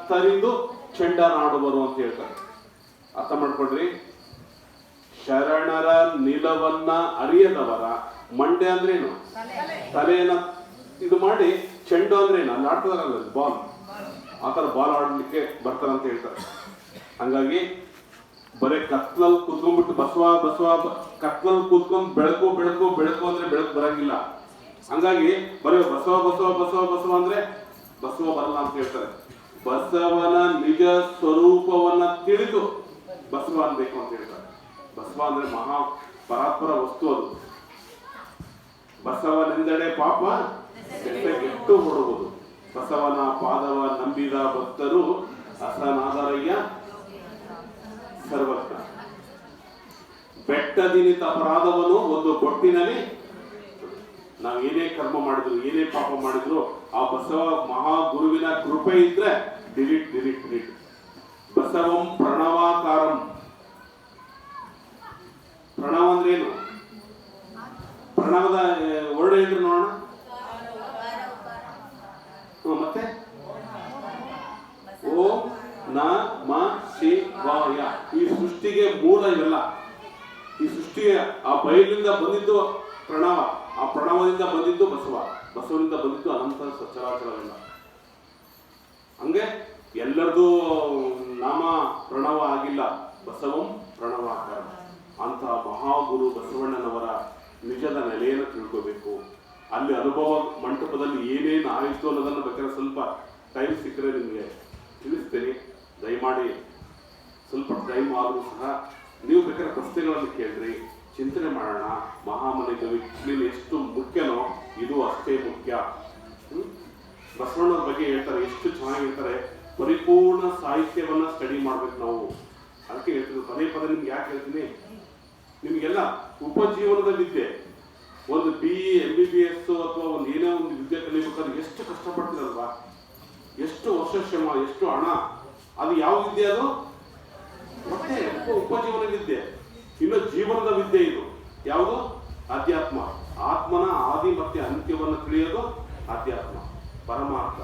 ತರಿದು ಚೆಂಡನಾಡುವರು ಅಂತ ಹೇಳ್ತಾರೆ. ಅರ್ಥ ಮಾಡ್ಕೊಡ್ರಿ. ಶರಣರ ನಿಲವನ್ನ ಅರಿಯದವರ ಮಂಡೆ ಅಂದ್ರೇನು? ತಲೆಯನ್ನ ಇದು ಮಾಡಿ ಚೆಂಡು ಅಂದ್ರೇನು? ಅಲ್ಲಿ ಆಡ್ತಾರಲ್ಲ ಬಾಲ್, ಆತರ ಬಾಲ್ ಆಡ್ಲಿಕ್ಕೆ ಬರ್ತಾರಂತ ಹೇಳ್ತಾರೆ. ಹಂಗಾಗಿ ಬರೀ ಕತ್ಲಲ್ಲಿ ಕೂತ್ಕೊಂಡ್ಬಿಟ್ಟು ಬಸವ ಬಸವ ಕತ್ಲಲ್ಲಿ ಕೂತ್ಕೊಂಡು ಬೆಳಕು ಬೆಳಕು ಬೆಳಕು ಅಂದ್ರೆ ಬೆಳಕು ಬರಂಗಿಲ್ಲ. ಹಂಗಾಗಿ ಬರೀ ಬಸವ ಬಸವ ಬಸವ ಬಸವ ಅಂದ್ರೆ ಬಸವ ಬರಲ್ಲ ಅಂತ ಹೇಳ್ತಾರೆ. ಬಸವನ ನಿಜ ಸ್ವರೂಪವನ್ನ ತಿಳಿದು ಬಸವ ಅನ್ಬೇಕು ಅಂತ ಹೇಳ್ತಾರೆ. ಬಸವ ಅಂದ್ರೆ ಮಹಾ ಪರಾತ್ಪರ ವಸ್ತು. ಅದು ಬಸವನೆಂದಡೆ ಪಾಪ ಕೆಟ್ಟು ಹೊಡುವುದು. ಬಸವನ ಪಾದವ ನಂಬಿದ ಭಕ್ತರು ಅಸನಾದರಯ್ಯ ಸರ್ವಜ್ಞ. ಬೆಟ್ಟದಿನಿತ ಅಪರಾಧವನ್ನು ಒಂದು ಬೊಟ್ಟಿನಲ್ಲಿ ನಾವು ಏನೇ ಕರ್ಮ ಮಾಡಿದ್ರು, ಏನೇ ಪಾಪ ಮಾಡಿದ್ರು, ಆ ಬಸವ ಮಹಾಗುರುವಿನ ಕೃಪೆ ಇದ್ರೆ ಡಿಲೀಟ್ ಡಿಲೀಟ್ ಡಿಲೀಟ್. ಬಸವಂ ಪ್ರಣವಾಕಾರಂ. ಪ್ರಣವ ಅಂದ್ರೆ ಏನು? ಪ್ರಣವದ ವರ್ಡ್ ಹೇಳ್ರಿ ನೋಡೋಣ. ಮತ್ತೆ ಓಂ ನಮ ಶಿವಾಯ. ಈ ಸೃಷ್ಟಿಗೆ ಮೂಲ ಇವೆಲ್ಲ. ಈ ಸೃಷ್ಟಿಗೆ ಆ ಬಯಲಿಂದ ಬಂದಿದ್ದು ಪ್ರಣವ, ಆ ಪ್ರಣವದಿಂದ ಬಂದಿದ್ದು ಬಸವ, ಬಸವನಿಂದ ಬಂದಿದ್ದು ಅನಂತ ಸಚರಾಚರವೆಲ್ಲ. ಹಂಗೆ ಎಲ್ಲರದು ನಾಮ ಪ್ರಣವ ಆಗಿಲ್ಲ, ಬಸವಂ ಪ್ರಣವಾಕಾರ. ಅಂತಹ ಮಹಾಗುರು ಬಸವಣ್ಣನವರ ನಿಜದ ನೆಲೆಯನ್ನು ತಿಳ್ಕೋಬೇಕು. ಅಲ್ಲಿ ಅನುಭವ ಮಂಟಪದಲ್ಲಿ ಏನೇನು ಆಯಿತು ಅನ್ನೋದನ್ನು ಬೇಕಾದ್ರೆ ಸ್ವಲ್ಪ ಟೈಮ್ ಸಿಕ್ಕರೆ ನಿಮಗೆ ತಿಳಿಸ್ತೇನೆ. ದಯಮಾಡಿ ಸ್ವಲ್ಪ ಟೈಮ್ ಆದರೂ ಸಹ ನೀವು ಬೇಕಾದ್ರೆ ಪ್ರಶ್ನೆಗಳನ್ನು ಕೇಳ್ರಿ, ಚಿಂತನೆ ಮಾಡೋಣ. ಮಹಾಮನೆಗವಿ ಕ್ಲೀನ್ ಎಷ್ಟು ಮುಖ್ಯನೋ ಇದು ಅಷ್ಟೇ ಮುಖ್ಯ. ಬಸವಣ್ಣನ ಬಗ್ಗೆ ಹೇಳ್ತಾರೆ, ಎಷ್ಟು ಚೆನ್ನಾಗಿ ಹೇಳ್ತಾರೆ. ಪರಿಪೂರ್ಣ ಸಾಹಿತ್ಯವನ್ನ ಸ್ಟಡಿ ಮಾಡ್ಬೇಕು ನಾವು. ಅದಕ್ಕೆ ಹೇಳ್ತೀನಿ, ಪದೇ ಪದೇ ನಿಮ್ಗೆ ಯಾಕೆ ಹೇಳ್ತೀನಿ, ನಿಮಗೆಲ್ಲ ಉಪಜೀವನದ ವಿದ್ಯೆ, ಒಂದು BE MBBS ಅಥವಾ ಒಂದು ಏನೇ ಒಂದು ವಿದ್ಯೆ ಕಲಿಬೇಕಾದ್ರೆ ಎಷ್ಟು ಕಷ್ಟಪಡ್ತೀರಲ್ವಾ, ಎಷ್ಟು ವರ್ಷ ಶ್ರಮ, ಎಷ್ಟು ಹಣ. ಅದು ಯಾವ ವಿದ್ಯೆ? ಅದು ಮತ್ತೆ ಉಪಜೀವನ ವಿದ್ಯೆ. ಇನ್ನು ಜೀವನದ ವಿದ್ಯೆ ಇದು ಯಾವುದು? ಅಧ್ಯಾತ್ಮ. ಆತ್ಮನ ಆದಿ ಮತ್ತೆ ಅಂತ್ಯವನ್ನು ತಿಳಿಯೋದು ಅಧ್ಯಾತ್ಮ, ಪರಮಾರ್ಥ.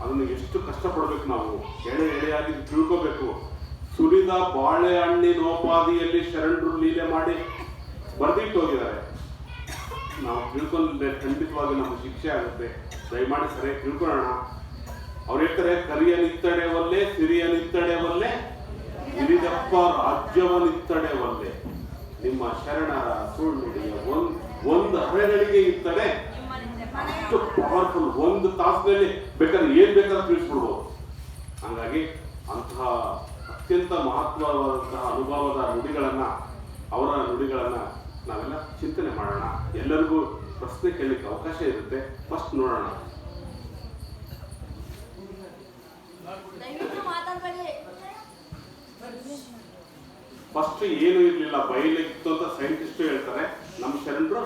ಅದನ್ನು ಎಷ್ಟು ಕಷ್ಟಪಡ್ಬೇಕು ನಾವು, ಎಳೆ ಎಳೆಯಾಗಿ ತಿಳ್ಕೋಬೇಕು. ಸುರಿದ ಬಾಳೆಹಣ್ಣಿನೋಪಾದಿಯಲ್ಲಿ ಶರಣರು ಲೀಲೆ ಮಾಡಿ ಬರ್ದಿಟ್ಟು ಹೋಗಿದ್ದಾರೆ. ನಾವು ತಿಳ್ಕೊಂಡ್ರೆ ಖಂಡಿತವಾಗಿ ನಮ್ಗೆ ಶಿಕ್ಷೆ ಆಗುತ್ತೆ. ದಯಮಾಡಿ ಸರಿಯಾಗಿ ತಿಳ್ಕೊಳ್ಳೋಣ. ಅವ್ರು ಹೇಳ್ತಾರೆ, ಕರಿಯ ನಿತ್ತಡೆ ಒಲ್ಲೆ, ಸಿರಿಯ ನಿತ್ತಡೆ ಒಲ್ಲೆ, ಹಿರಿದಪ್ಪ ರಾಜ್ಯವ ನಿತ್ತಡೆ ಒಲ್ಲೆ. ನಿಮ್ಮ ಶರಣರ ಸುಳ್ಳುಡಿಯ ಒಂದು ಅರೆಗಳಿಗೆ ಇರ್ತಡೆ ಅಷ್ಟು ಪವರ್ಫುಲ್. ಒಂದು ತಾಸಿನಲ್ಲಿ ಬೇಕಾದ್ರೆ ಏನ್ ಬೇಕಾದ್ರೆ ತಿಳಿಸ್ಬಿಡ್ಬೋದು. ಹಂಗಾಗಿ ಅಂತಹ ಅತ್ಯಂತ ಮಹತ್ವವಾದಂತಹ ಅನುಭವದ ನುಡಿಗಳನ್ನ, ಅವರ ನುಡಿಗಳನ್ನ ನಾವೆಲ್ಲ ಚಿಂತನೆ ಮಾಡೋಣ. ಎಲ್ಲರಿಗೂ ಪ್ರಶ್ನೆ ಕೇಳಲಿಕ್ಕೆ ಅವಕಾಶ ಇರುತ್ತೆ. ಫಸ್ಟ್ ನೋಡೋಣ. ಫಸ್ಟ್ ಏನು ಇರ್ಲಿಲ್ಲ, ಬಯಲಾಗಿತ್ತು ಅಂತ ಸೈಂಟಿಸ್ಟ್ ಹೇಳ್ತಾರೆ. ನಮ್ಮ ಶರಣರು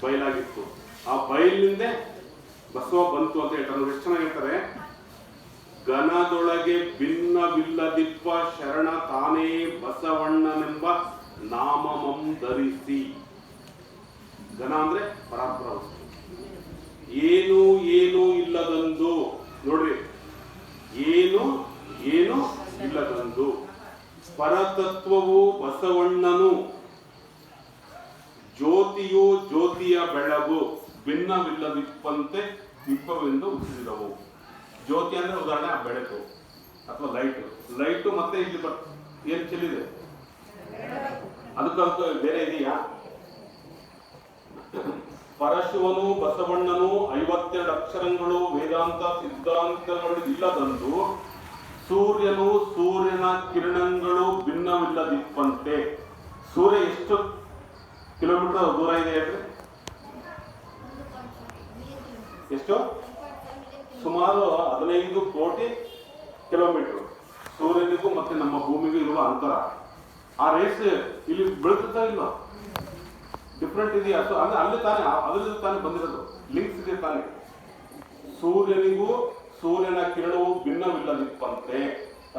ಬಯಲಾಗಿತ್ತು, ಆ ಬಯಲಿನಿಂದ ಬಸವ ಬಂತು ಅಂತ ಹೇಳ್ತಾರೆ. ಎಷ್ಟು ಚೆನ್ನಾಗಿ ಹೇಳ್ತಾರೆ, ಘನದೊಳಗೆ ಭಿನ್ನವಿಲ್ಲದಿಪ್ಪ ಶರಣ ತಾನೇ ಬಸವಣ್ಣನೆಂಬ ನಾಮಮಂ ಧರಿಸಿ. ಘನ ಅಂದ್ರೆ ಪರಾತ್ಪರ ವಸ್ತು. ಏನು ಏನು ಇಲ್ಲದಂದು ನೋಡ್ರಿ, ಏನು ಏನು ಇಲ್ಲದಂದು ಪರತತ್ವವು ಬಸವಣ್ಣನು, ಜ್ಯೋತಿಯು ಜ್ಯೋತಿಯ ಬೆಳಗು, ಭಿನ್ನವಿಲ್ಲದಿಪ್ಪಂತೆ ದಿಪ್ಪವೆಂದು ಉಸಿರಿದವು. ಜ್ಯೋತಿ ಅಂದ್ರೆ ಉದಾಹರಣೆ ಬೆಳಕು ಅಥವಾ ಲೈಟು ಮತ್ತೆ ಇಲ್ಲಿ ಏನ್ ಚೆಲ್ಲಿದೆ, ಅದಕ್ಕಂತ ಬೇರೆ ಇದೆಯಾ? ಪರಶಿವನು ಬಸವಣ್ಣನು 52 ಅಕ್ಷರಗಳು ವೇದಾಂತ ಸಿದ್ಧಾಂತಗಳು ಇಲ್ಲದಂದು ಸೂರ್ಯನು ಸೂರ್ಯನ ಕಿರಣಗಳು ಭಿನ್ನವಿಲ್ಲದಿಪ್ಪಂತೆ. ಸೂರ್ಯ ಎಷ್ಟು ಕಿಲೋಮೀಟರ್ ದೂರ ಇದೆ ಹೇಳ್ರಿ? ಎಷ್ಟು? ಸುಮಾರು 15 ಕೋಟಿ ಕಿಲೋಮೀಟರ್ ಸೂರ್ಯನಿಗೂ ಮತ್ತೆ ನಮ್ಮ ಭೂಮಿಗೂ ಇರುವ ಅಂತರ. ಆ ರೇಸ್ ಇಲ್ಲಿ ಬೆಳಗುತ್ತಾ ಇಲ್ಲ, ಡಿಫ್ರೆಂಟ್ ಇದೆಯಾ? ಅಂದ್ರೆ ಅಲ್ಲಿ ತಾನೇ, ಅದರಿಂದ ತಾನೇ ಬಂದಿರೋದು, ಲಿಂಕ್ಸ್ ಇದೆ ತಾನೇ. ಸೂರ್ಯನಿಗೂ ಸೂರ್ಯನ ಕಿರಣವು ಭಿನ್ನವಿಲ್ಲದಿಪ್ಪಂತೆ,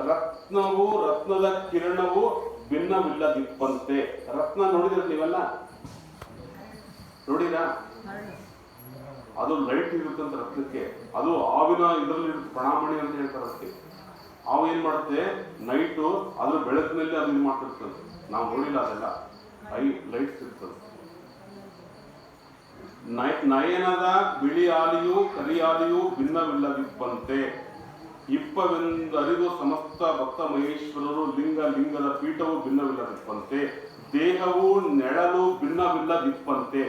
ರತ್ನದ ಕಿರಣವು ಭಿನ್ನವಿಲ್ಲದಿಪ್ಪಂತೆ. ರತ್ನ ನೋಡಿದ್ರೆ ನೀವೆಲ್ಲ ನೋಡಿರಾ? ಅದು ಲೈಟ್ ಇರುತ್ತಂತ ರಕ್ತಕ್ಕೆ, ಅದು ಹಾವಿನ ಇದರಲ್ಲಿ ಇರುತ್ತೆ, ಪ್ರಣಾಮಣಿ ಅಂತ ಹೇಳ್ತಾರೆ ಅದಕ್ಕೆ. ಹಾವು ಏನ್ ಮಾಡುತ್ತೆ, ನೈಟು ಅದ್ರ ಬೆಳಕಿನಲ್ಲಿ ಅದು ಇದು ಮಾಡ್ತಿರ್ತದೆ, ನಾವು ನೋಡಿಲ್ಲ ಅದೆಲ್ಲ, ಲೈಟ್ಸ್ ಇರ್ತದೆ. ನಯನದ ಬಿಳಿ ಆಲಿಯು ಕರಿಯಾಲಿಯು ಭಿನ್ನವಿಲ್ಲದಿಪ್ಪಂತೆ, ಇಪ್ಪವೆಂದರಿದು ಸಮಸ್ತ ಭಕ್ತ ಮಹೇಶ್ವರರು ಲಿಂಗದ ಪೀಠವು ಭಿನ್ನವಿಲ್ಲದಿಪ್ಪಂತೆ, ದೇಹವು ನೆಳಲು ಭಿನ್ನವಿಲ್ಲದಿಪ್ಪಂತೆ.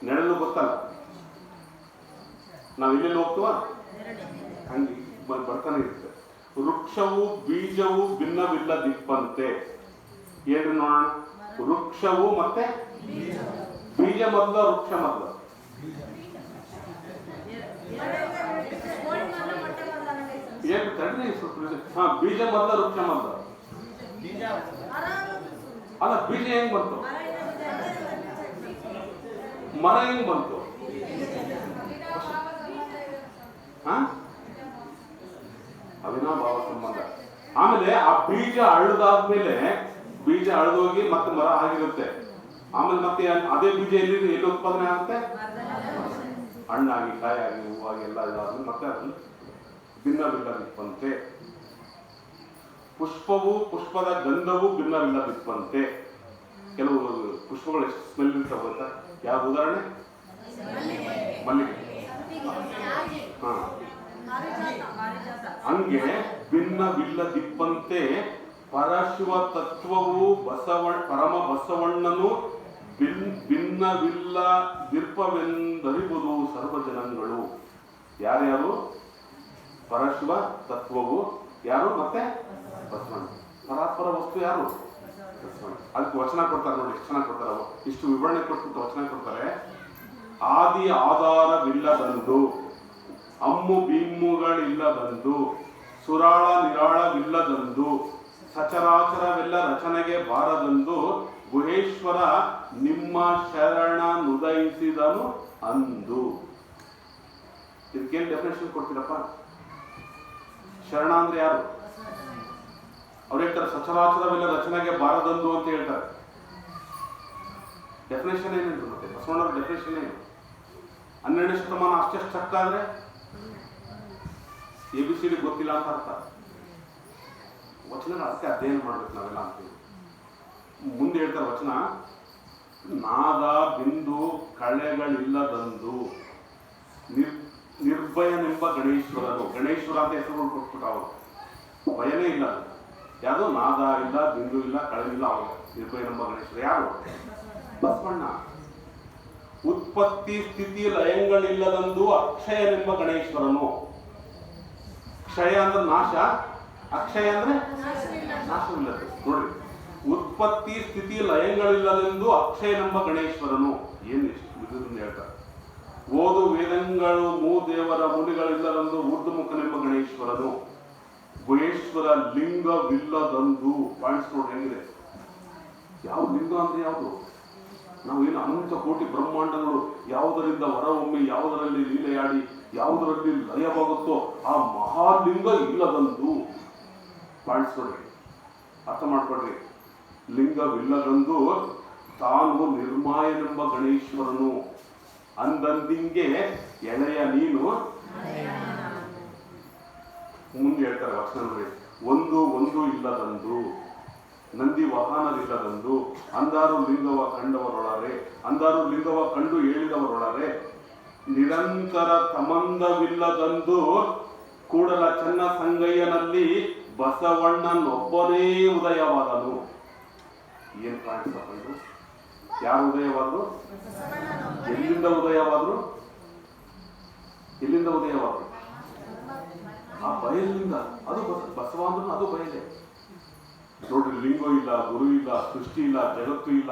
ನೆಳಲು ಗೊತ್ತಲ್ಲ, ನಾವು ಎಲ್ಲೆಲ್ಲಿ ಹೋಗ್ತೀವ ಹಂಗೆ ಬರ್ತಾನೆ ಇರುತ್ತೆ. ವೃಕ್ಷವು ಬೀಜವು ಭಿನ್ನವಿಲ್ಲದಿಪ್ಪಂತೆ. ಹೇಳ್ರಿ ನೋಡೋಣ, ವೃಕ್ಷವು ಮತ್ತೆ ಬೀಜ ಮೊದಲ ವೃಕ್ಷ ಮೊದಲ? ಏನ್ ತಡ್ರಿ ಸ್ವಲ್ಪ. ಹಾ, ಬೀಜ ಮೊದಲ ವೃಕ್ಷ ಮೊದಲ? ಅಲ್ಲ, ಬೀಜ ಹೆಂಗ್ ಬಂತು, ಮರ ಹೆಂಗ್ ಬಂತು? ಅವಿನಾಭಾವ ಸಂಬಂಧ. ಆಮೇಲೆ ಆ ಬೀಜ ಅಳ್ದಾದ್ಮೇಲೆ, ಬೀಜ ಅಳ್ದೋಗಿ ಮತ್ತೆ ಮರ ಆಗಿರುತ್ತೆ. ಆಮೇಲೆ ಮತ್ತೆ ಅದೇ ಬೀಜ ಎಲ್ಲಿ ಉತ್ಪಾದನೆ ಆಗುತ್ತೆ, ಹಣ್ಣಾಗಿ ಕಾಯಾಗಿ ಹೂವಾಗಿ ಎಲ್ಲ ಇದಾದ್ಮೇಲೆ ಮತ್ತೆ ಅದ್ರಲ್ಲಿ ಭಿನ್ನವಿಲ್ಲದಿಪ್ಪಂತೆ. ಪುಷ್ಪವು ಪುಷ್ಪದ ಗಂಧವು ಭಿನ್ನವಿಲ್ಲದಿಪ್ಪಂತೆ. ಕೆಲವು ಪುಷ್ಪಗಳು ಎಷ್ಟು ಸ್ಮೆಲ್ ಇರ್ತಾವ ಗೊತ್ತಾ? ಯಾವ ಉದಾಹರಣೆ? ಮಲ್ಲಿಗೆ. ಹಾ, ಹಂಗೆ ಭಿನ್ನವಿಲ್ಲದಿಪ್ಪಂತೆ ಪರಶಿವ ತತ್ವವು ಪರಮ ಬಸವಣ್ಣನು ಭಿನ್ನವಿಲ್ಲದಿರ್ಪವೆಂದರಿಬುದು ಸರ್ವಜನಗಳು. ಯಾರ್ಯಾರು? ಪರಶಿವ ತತ್ವವು ಯಾರು? ಮತ್ತೆ ಬಸವಣ್ಣ. ಪರಾತ್ಪರ ವಸ್ತು ಯಾರು? ಬಸವಣ್ಣ. ಅದಕ್ಕೆ ವಚನ ಕೊಡ್ತಾರೆ ನೋಡಿ, ಎಷ್ಟು ಚೆನ್ನಾಗಿ ಕೊಡ್ತಾರೆ. ಇಷ್ಟು ವಿವರಣೆ ಕೊಟ್ಬಿಟ್ಟು ವಚನ ಕೊಡ್ತಾರೆ. ಆದಿ ಆಧಾರವಿಲ್ಲದಂದು, ಅಮ್ಮು ಬೀಮ್ಮುಗಳಿಲ್ಲದಂದು, ಸುರಾಳ ನಿರಾಳವಿಲ್ಲದಂದು, ಸಚರಾಚರವೆಲ್ಲ ರಚನೆಗೆ ಬಾರದಂದು, ಗುಹೇಶ್ವರ ನಿಮ್ಮ ಶರಣ ನುದಯಿಸಿದನು ಅಂದು. ಇದಕ್ಕೇನು ಡೆಫಿನೇಷನ್ ಕೊಡ್ತೀರಪ್ಪ? ಶರಣ ಅಂದ್ರೆ ಯಾರು? ಅವ್ರು ಹೇಳ್ತಾರೆ ಸಚರಾಚರವೆಲ್ಲ ರಚನೆಗೆ ಬಾರದಂದು ಅಂತ ಹೇಳ್ತಾರೆ. ಡೆಫಿನೇಷನ್ ಏನೇನು ಮತ್ತೆ ಬಸವಣ್ಣವ್ರ ಡೆಫಿನೇಷನ್ ಏನು? 12ನೇ ಶತಮಾನ ಅಷ್ಟೇ ಸ್ಟ್ರಕ್ ಆದ್ರೆ ABCD ಗೊತ್ತಿಲ್ಲ ಅಂತ ಅರ್ಥ. ವಚನ ಅದಕ್ಕೆ ಅಧ್ಯಯನ ಮಾಡ್ಬೇಕು ನಾವೆಲ್ಲ ಅಂತೀವಿ. ಮುಂದೆ ಹೇಳ್ತಾರೆ ವಚನ, ನಾದ ಬಿಂದು ಕಳೆಗಳಿಲ್ಲದಂದು ನಿರ್ಭಯನೆಂಬ ಗಣೇಶ್ವರನು. ಗಣೇಶ್ವರ ಅಂತ ಹೆಸರು ಕೊಟ್ಬಿಟ್ಟು ಅವರು ಭಯನೇ ಇಲ್ಲ. ಯಾವುದು? ನಾದ ಇಲ್ಲ, ಬಿಂದು ಇಲ್ಲ, ಕಳೆಯಿಲ್ಲ, ಅವರು ನಿರ್ಭಯನೆಂಬ ಗಣೇಶ್ವರ. ಯಾರು? ಬಸವಣ್ಣ. ಉತ್ಪತ್ತಿ ಸ್ಥಿತಿ ಲಯಗಳಿಲ್ಲದಂದು ಅಕ್ಷಯನೆಂಬ ಗಣೇಶ್ವರನು. ಕ್ಷಯ ಅಂದ್ರೆ ನಾಶ, ಅಕ್ಷಯ ಅಂದ್ರೆ ನಾಶವಿಲ್ಲದೆ. ನೋಡ್ರಿ, ಉತ್ಪತ್ತಿ ಸ್ಥಿತಿ ಲಯಗಳಿಲ್ಲದೆಂದು ಅಕ್ಷಯನೆಂಬ ಗಣೇಶ್ವರನು. ಏನು ಇದನ್ನು ಹೇಳ್ತಾರೆ. ಓದು ವೇದಗಳು ಮೂದೇವರ ಮುನಿಗಳಿಲ್ಲದಂದು ಊರ್ಧ್ವಮುಖನೆಂಬ ಗಣೇಶ್ವರನು. ಗುಹೇಶ್ವರ ಲಿಂಗವಿಲ್ಲದಂದು. ಪಾಯಿಂಟ್ಸ್ ನೋಡಿ ಹೆಂಗಿದೆ. ಯಾವ ಲಿಂಗ ಅಂದ್ರೆ ಯಾವುದು? ನಾವು ಏನು ಅನಂತ ಕೋಟಿ ಬ್ರಹ್ಮಾಂಡಗಳು ಯಾವುದರಿಂದ ಹೊರಹೊಮ್ಮಿ ಯಾವುದರಲ್ಲಿ ಲೀಲೆಯಾಡಿ ಯಾವುದರಲ್ಲಿ ಲಯವಾಗುತ್ತೋ ಆ ಮಹಾಲಿಂಗ ಇಲ್ಲದಂದು. ಪಾಯಿಂಟ್ಸ್ ನೋಡಿ, ಅರ್ಥ ಮಾಡ್ಕೊಡ್ರಿ. ಲಿಂಗವಿಲ್ಲದಂದು ತಾನು ನಿರ್ಮಾಯನೆಂಬ ಗಣೇಶ್ವರನು. ಅಂದಂದಿಂಗೆ ಎಳೆಯ ನೀನು. ಮುಂದೆ ಹೇಳ್ತಾರೆ ವಚನ ನೋಡಿ, ಒಂದು ಇಲ್ಲದಂದು, ನಂದಿ ವಾಹನವಿಲ್ಲದಂದು, ಅಂದಾರು ಲಿಂಗವ ಕಂಡವರೊಳರೆ, ಅಂದಾರು ಲಿಂಗವ ಕಂಡು ಹೇಳಿದವರೊಳರೆ, ನಿರಂತರ ತಮಂದವಿಲ್ಲದಂದು, ಕೂಡಲ ಚೆನ್ನ ಸಂಗಯ್ಯನಲ್ಲಿ ಬಸವಣ್ಣನೊಬ್ಬನೇ ಉದಯವಾದನು. ಏನ್ ಕಾಣಿಸ್ತಪ್ಪ ಇದು? ಯಾರು ಉದಯವಾದ್ರು? ಎಲ್ಲಿಂದ ಉದಯವಾದ್ರು? ಎಲ್ಲಿಂದ ಉದಯವಾದ್ರು? ಆ ಬಯಲಿಂದ. ಅದು ಬಸವ ಅಂದ್ರೂ ಅದು ಬಯಲೆ. ನೋಡ್ರಿ, ಲಿಂಗ ಇಲ್ಲ, ಗುರು ಇಲ್ಲ, ಸೃಷ್ಟಿ ಇಲ್ಲ, ಜಗತ್ತು ಇಲ್ಲ,